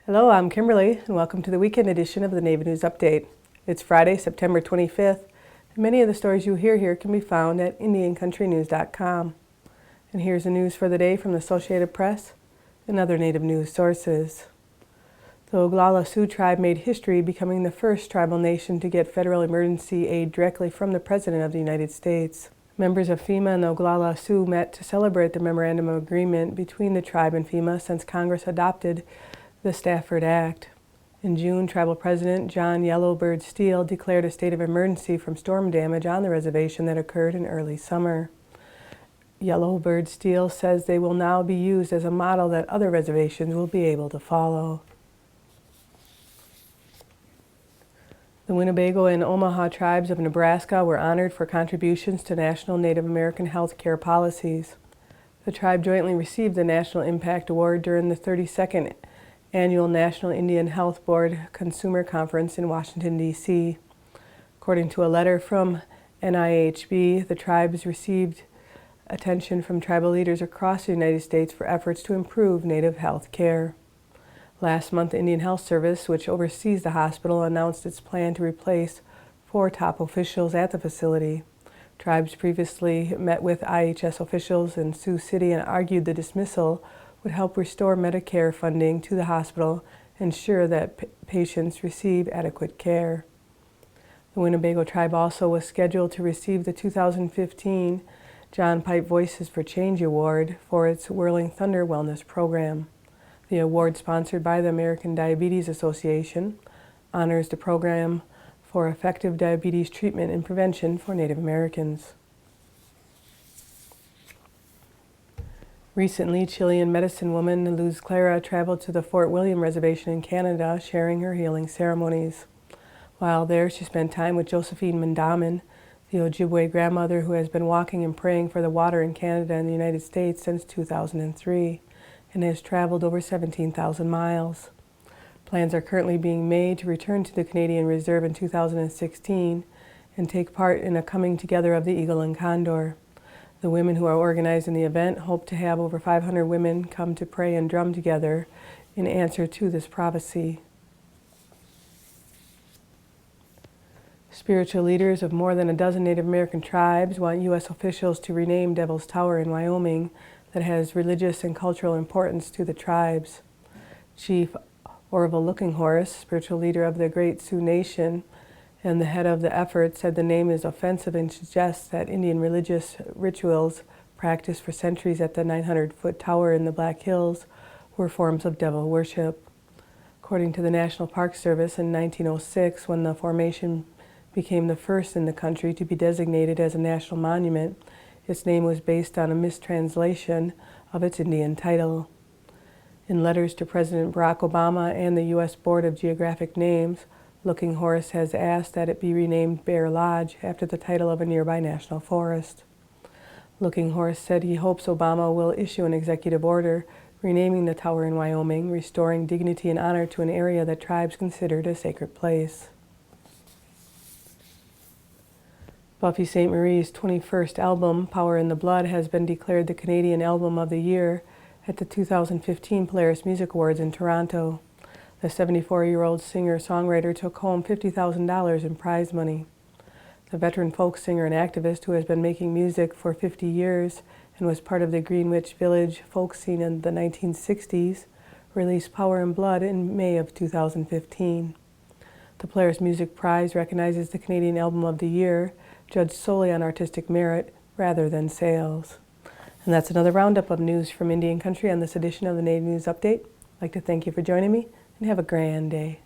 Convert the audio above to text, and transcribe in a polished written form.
Hello, I'm Kimberly, and welcome to the weekend edition of the Navy News Update. It's Friday, September 25th, and many of the stories you hear here can be found at IndianCountryNews.com. And here's the news for the day from the Associated Press and other Native news sources. The Oglala Sioux tribe made history, becoming the first tribal nation to get federal emergency aid directly from the President of the United States. Members of FEMA and the Oglala Sioux met to celebrate the memorandum of agreement between the tribe and FEMA since Congress adopted the Stafford Act. In June, Tribal President John Yellowbird Steele declared a state of emergency from storm damage on the reservation that occurred in early summer. Yellowbird Steele says they will now be used as a model that other reservations will be able to follow. The Winnebago and Omaha tribes of Nebraska were honored for contributions to national Native American health care policies. The tribe jointly received the National Impact Award during the 32nd Annual National Indian Health Board Consumer Conference in Washington, D.C. According to a letter from NIHB, the tribes received attention from tribal leaders across the United States for efforts to improve Native health care. Last month, the Indian Health Service, which oversees the hospital, announced its plan to replace 4 top officials at the facility. Tribes previously met with IHS officials in Sioux City and argued the dismissal would help restore Medicare funding to the hospital and ensure that patients receive adequate care. The Winnebago tribe also was scheduled to receive the 2015 John Pipe Voices for Change Award for its Whirling Thunder Wellness Program. The award, sponsored by the American Diabetes Association, honors the program for effective diabetes treatment and prevention for Native Americans. Recently, Chilean medicine woman Luz Clara traveled to the Fort William Reservation in Canada, sharing her healing ceremonies. While there, she spent time with Josephine Mandamin, the Ojibwe grandmother who has been walking and praying for the water in Canada and the United States since 2003 and has traveled over 17,000 miles. Plans are currently being made to return to the Canadian Reserve in 2016 and take part in a coming together of the Eagle and Condor. The women who are organizing the event hope to have over 500 women come to pray and drum together in answer to this prophecy. Spiritual leaders of more than a dozen Native American tribes want U.S. officials to rename Devil's Tower in Wyoming that has religious and cultural importance to the tribes. Chief Orville Looking Horse, spiritual leader of the Great Sioux Nation and the head of the effort, said the name is offensive and suggests that Indian religious rituals practiced for centuries at the 900-foot tower in the Black Hills were forms of devil worship. According to the National Park Service, in 1906, when the formation became the first in the country to be designated as a national monument, its name was based on a mistranslation of its Indian title. In letters to President Barack Obama and the U.S. Board of Geographic Names, Looking Horse has asked that it be renamed Bear Lodge after the title of a nearby national forest. Looking Horse said he hopes Obama will issue an executive order renaming the tower in Wyoming, restoring dignity and honor to an area that tribes considered a sacred place. Buffy Sainte-Marie's 21st album, Power in the Blood, has been declared the Canadian Album of the Year at the 2015 Polaris Music Awards in Toronto. The 74-year-old singer-songwriter took home $50,000 in prize money. The veteran folk singer and activist, who has been making music for 50 years and was part of the Greenwich Village folk scene in the 1960s, released Power in Blood in May of 2015. The Polaris Music Prize recognizes the Canadian Album of the Year, judged solely on artistic merit rather than sales. And that's another roundup of news from Indian Country on this edition of the Native News Update. I'd like to thank you for joining me, and have a grand day.